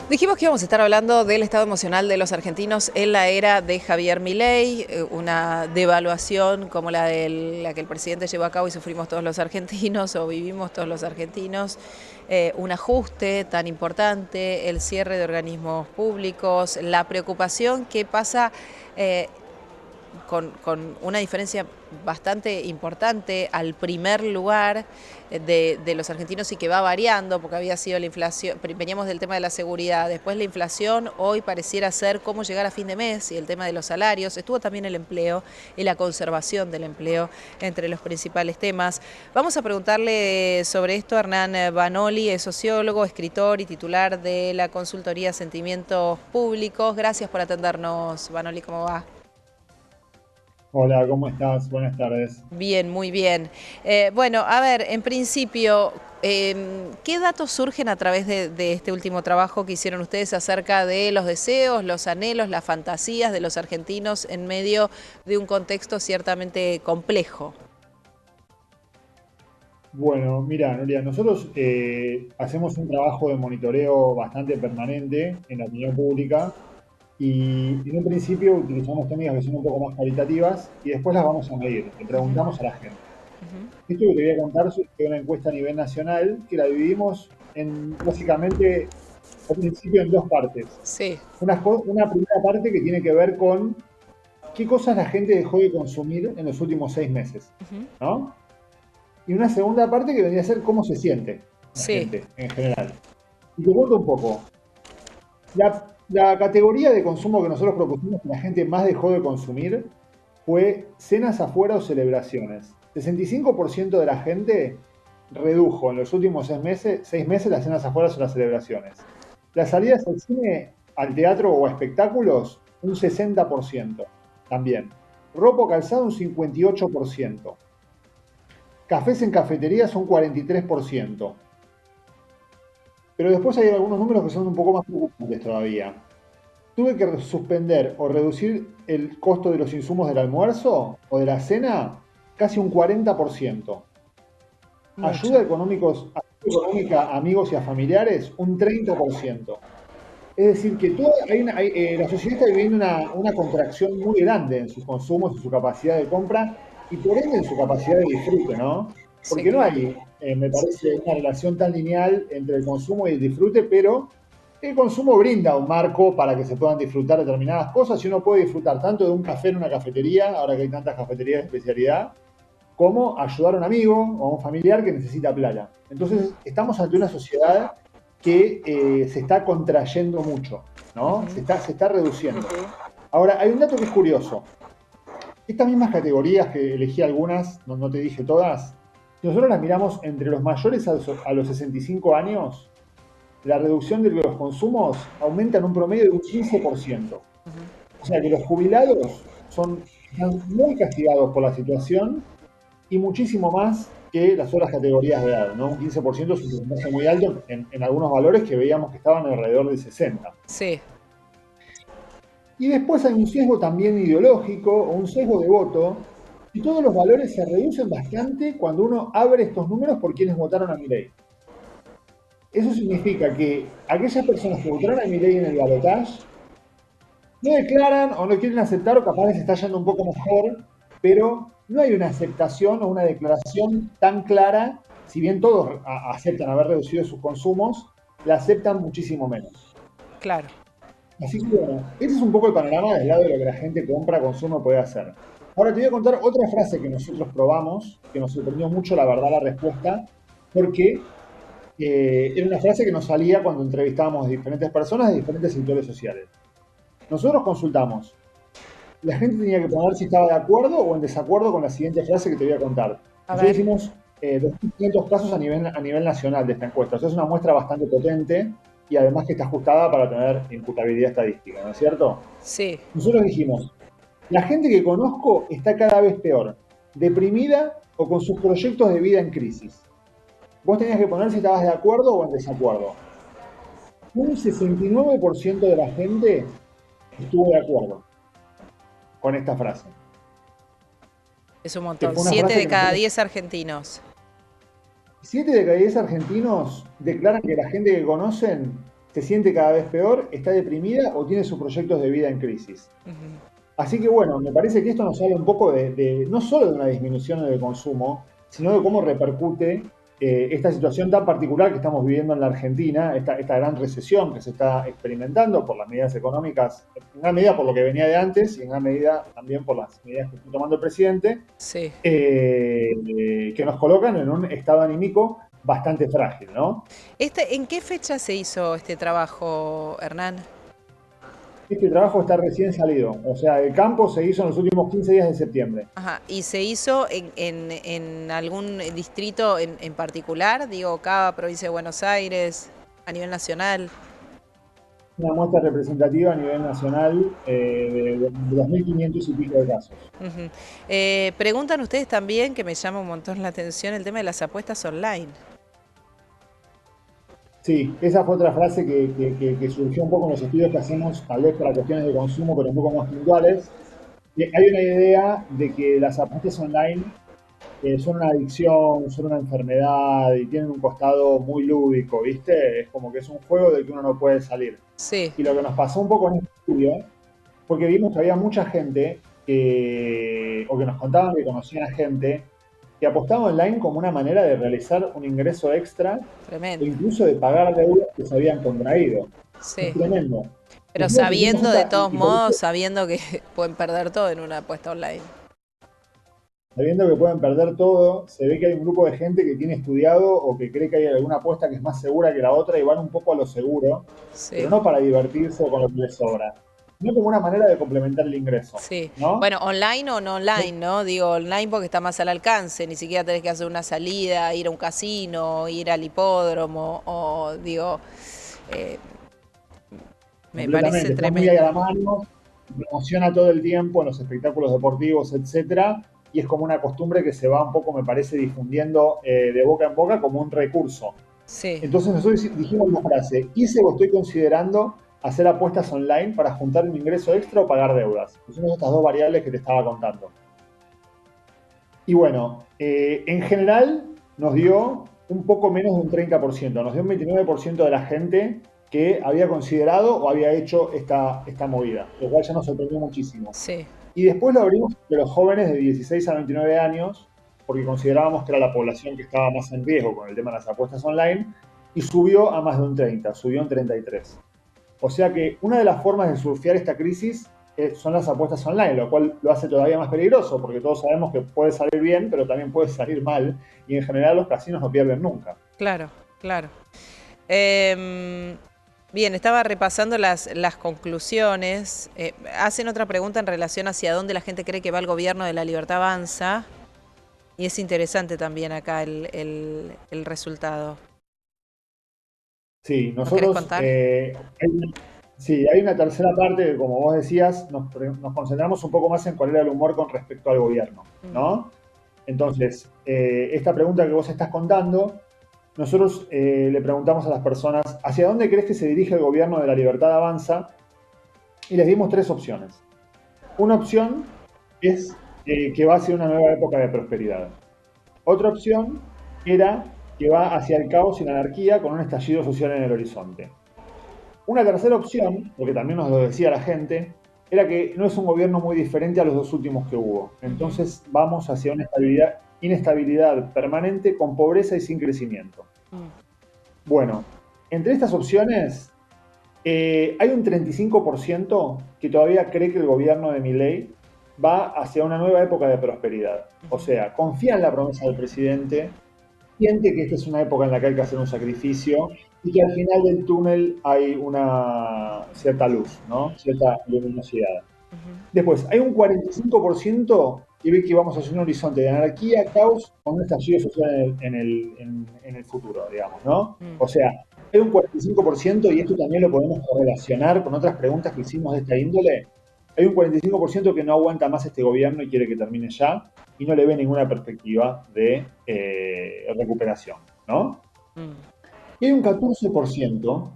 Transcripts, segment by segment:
Dijimos que íbamos a estar hablando del estado emocional de los argentinos en la era de Javier Milei, una devaluación como la que el presidente llevó a cabo y sufrimos todos los argentinos o vivimos todos los argentinos, un ajuste tan importante, el cierre de organismos públicos, la preocupación que pasa con una diferencia bastante importante al primer lugar de los argentinos y que va variando, porque había sido la inflación, veníamos del tema de la seguridad, después la inflación, hoy pareciera ser cómo llegar a fin de mes y el tema de los salarios, estuvo también el empleo y la conservación del empleo entre los principales temas. Vamos a preguntarle sobre esto a Hernán Banoli, es sociólogo, escritor y titular de la consultoría Sentimientos Públicos. Gracias por atendernos, Banoli, ¿cómo va? Hola, ¿cómo estás? Buenas tardes. Bien, muy bien. Bueno, a ver, en principio, ¿qué datos surgen a través de este último trabajo que hicieron ustedes acerca de los deseos, los anhelos, las fantasías de los argentinos en medio de un contexto ciertamente complejo? Bueno, mira, Nuria, nosotros hacemos un trabajo de monitoreo bastante permanente en la opinión pública y en un principio utilizamos técnicas que son un poco más cualitativas y después las vamos a medir. Le preguntamos a la gente. Esto que te voy a contar fue una encuesta a nivel nacional que la dividimos en básicamente, al principio, en dos partes. Sí, Una primera parte que tiene que ver con qué cosas la gente dejó de consumir en los últimos 6 meses, ¿no? Y una segunda parte que vendría a ser cómo se siente la sí, gente en general. Y te cuento un poco. La categoría de consumo que nosotros propusimos que la gente más dejó de consumir fue cenas afuera o celebraciones. 65% de la gente redujo en los últimos 6 meses las cenas afuera o las celebraciones. Las salidas al cine, al teatro o a espectáculos, un 60% también. Ropa o calzado, un 58%. Cafés en cafeterías, un 43%. Pero después hay algunos números que son un poco más preocupantes todavía. Tuve que suspender o reducir el costo de los insumos del almuerzo o de la cena casi un 40%. mucho. Ayuda económica a amigos y a familiares, un 30%. Es decir, que la sociedad está viviendo una contracción muy grande en sus consumos, en su capacidad de compra y por ende en su capacidad de disfrute, ¿no? Sí, Porque no claro. hay, me parece, una relación tan lineal entre el consumo y el disfrute, pero el consumo brinda un marco para que se puedan disfrutar determinadas cosas y uno puede disfrutar tanto de un café en una cafetería, ahora que hay tantas cafeterías de especialidad, como ayudar a un amigo o a un familiar que necesita plata. Ujú, Entonces, estamos ante una sociedad que se está contrayendo mucho, ¿no? ujú, Se está reduciendo. Ahora, hay un dato que es curioso. Estas mismas categorías, que elegí algunas, no te dije todas, si nosotros las miramos entre los mayores a los 65 años, la reducción de los consumos aumenta en un promedio de un 15%. O sea que los jubilados están muy castigados por la situación y muchísimo más que las otras categorías de edad, ¿no? Un 15% es un porcentaje muy alto en algunos valores que veíamos que estaban alrededor de 60. sí, Y después hay un sesgo también ideológico o un sesgo de voto, y todos los valores se reducen bastante cuando uno abre estos números por quienes votaron a Milei. Eso significa que aquellas personas que votaron a Milei en el balotaje no declaran o no quieren aceptar o capaz les está yendo un poco mejor, pero no hay una aceptación o una declaración tan clara, si bien todos aceptan haber reducido sus consumos, la aceptan muchísimo menos. claro. Así que bueno, ese es un poco el panorama del lado de lo que la gente compra, consume o puede hacer. Ahora te voy a contar otra frase que nosotros probamos, que nos sorprendió mucho la verdad la respuesta, porque era una frase que nos salía cuando entrevistábamos a diferentes personas de diferentes sectores sociales. Nosotros consultamos. La gente tenía que poner si estaba de acuerdo o en desacuerdo con la siguiente frase que te voy a contar. A Nosotros ver. hicimos 2.500 casos a nivel nacional de esta encuesta. O sea, es una muestra bastante potente y además que está ajustada para tener imputabilidad estadística, ¿no es cierto? Sí. Nosotros dijimos, la gente que conozco está cada vez peor, deprimida o con sus proyectos de vida en crisis. Vos tenías que poner si estabas de acuerdo o en desacuerdo. Un 69% de la gente estuvo de acuerdo con esta frase, Es un que montón. fue una Siete frase de que cada nosotros. 10 argentinos. 7 de cada 10 argentinos declaran que la gente que conocen se siente cada vez peor, está deprimida o tiene sus proyectos de vida en crisis. Ujú. Así que bueno, me parece que esto nos habla un poco no solo de una disminución del consumo, sino de cómo repercute esta situación tan particular que estamos viviendo en la Argentina, esta gran recesión que se está experimentando por las medidas económicas, en gran medida por lo que venía de antes y en gran medida también por las medidas que está tomando el presidente, Sí. que nos colocan en un estado anímico bastante frágil, ¿no? ¿En qué fecha se hizo este trabajo, Hernán? Este trabajo está recién salido, o sea, el campo se hizo en los últimos 15 días de septiembre. Ajá. ¿Y se hizo en algún distrito en particular? Digo, cada provincia de Buenos Aires, a nivel nacional. Una muestra representativa a nivel nacional de 2.500 y pico de casos. Ujú. Preguntan ustedes también, que me llama un montón la atención, el tema de las apuestas online. Sí, esa fue otra frase que surgió un poco en los estudios que hacemos, tal vez para cuestiones de consumo, pero un poco más puntuales. Hay una idea de que las apuestas online son una adicción, son una enfermedad y tienen un costado muy lúdico, ¿viste? Es como que es un juego del que uno no puede salir. Sí, Y lo que nos pasó un poco en este estudio, porque vimos que había mucha gente o que nos contaban que conocían a gente que apostaba online como una manera de realizar un ingreso extra o tremendo. incluso de pagar deudas que se habían contraído. Es Sí. tremendo. Pero Nosotros hicimos sabiendo de todos y por modos, eso, sabiendo que pueden perder todo en una apuesta online. sabiendo que pueden perder todo, se ve que hay un grupo de gente que tiene estudiado o que cree que hay alguna apuesta que es más segura que la otra y van un poco a lo seguro, pero Sí, no para divertirse o con lo que les sobra, sino como una manera de complementar el ingreso, sí. ¿no? Bueno, online o no online, ¿no? Digo online porque está más al alcance, ni siquiera tenés que hacer una salida, ir a un casino, ir al hipódromo, o digo, eh, me parece Completamente, está muy ahí a tremendo. la mano, se promociona todo el tiempo en los espectáculos deportivos, etcétera, y es como una costumbre que se va un poco, me parece, difundiendo de boca en boca como un recurso. Sí, Entonces nosotros dijimos una frase, hice o estoy considerando hacer apuestas online para juntar un ingreso extra o pagar deudas. Que son estas dos variables que te estaba contando. Y bueno, en general nos dio un poco menos de un 30%, nos dio un 29% de la gente que había considerado o había hecho esta movida, lo cual ya nos sorprendió muchísimo. sí. Y después lo abrimos de los jóvenes de 16 a 29 años, porque considerábamos que era la población que estaba más en riesgo con el tema de las apuestas online, y subió a más de un 30, subió en 33. O sea que una de las formas de surfear esta crisis son las apuestas online, lo cual lo hace todavía más peligroso, porque todos sabemos que puede salir bien, pero también puede salir mal, y en general los casinos no pierden nunca. Claro, claro. Em, Bien, estaba repasando las conclusiones. Hacen otra pregunta en relación hacia dónde la gente cree que va el gobierno de La Libertad Avanza. Y es interesante también acá el resultado. Sí, ¿Nos querés nosotros, contar? sí, hay una tercera parte que, como vos decías, nos concentramos un poco más en cuál era el humor con respecto al gobierno, Mm, ¿no? Entonces, esta pregunta que vos estás contando, nosotros le preguntamos a las personas, ¿hacia dónde crees que se dirige el gobierno de La Libertad Avanza? Y les dimos tres opciones. Una opción es que va hacia una nueva época de prosperidad. Otra opción era que va hacia el caos y la anarquía con un estallido social en el horizonte. Una tercera opción, porque también nos lo decía la gente, era que no es un gobierno muy diferente a los dos últimos que hubo. ujú, Entonces vamos hacia una inestabilidad permanente con pobreza y sin crecimiento. mm, Bueno, entre estas opciones hay un 35% que todavía cree que el gobierno de Milei va hacia una nueva época de prosperidad. O ujú, sea, confía en la promesa del presidente, siente que esta es una época en la que hay que hacer un sacrificio y que al final del túnel hay una cierta luz, ¿no? Cierta luminosidad. ujú, Después, hay un 45% que ve que vamos a hacer un horizonte de anarquía, caos, con un estallido social en el futuro, digamos, ¿no? mm. O sea, hay un 45%, y esto también lo podemos correlacionar con otras preguntas que hicimos de esta índole, hay un 45% que no aguanta más este gobierno y quiere que termine ya, y no le ve ninguna perspectiva de recuperación, ¿no? Mm. Y hay un 14%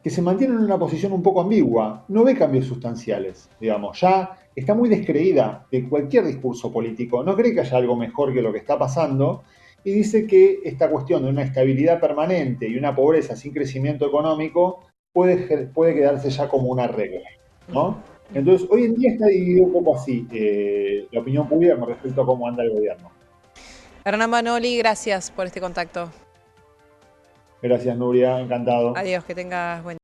que se mantiene en una posición un poco ambigua, no ve cambios sustanciales, digamos, ya está muy descreída de cualquier discurso político, no cree que haya algo mejor que lo que está pasando y dice que esta cuestión de una estabilidad permanente y una pobreza sin crecimiento económico puede quedarse ya como una regla, ¿no? Entonces, hoy en día está dividido un poco así la opinión pública con respecto a cómo anda el gobierno. Hernán Manoli, gracias por este contacto. Gracias, Nuria, encantado. Adiós, que tengas buen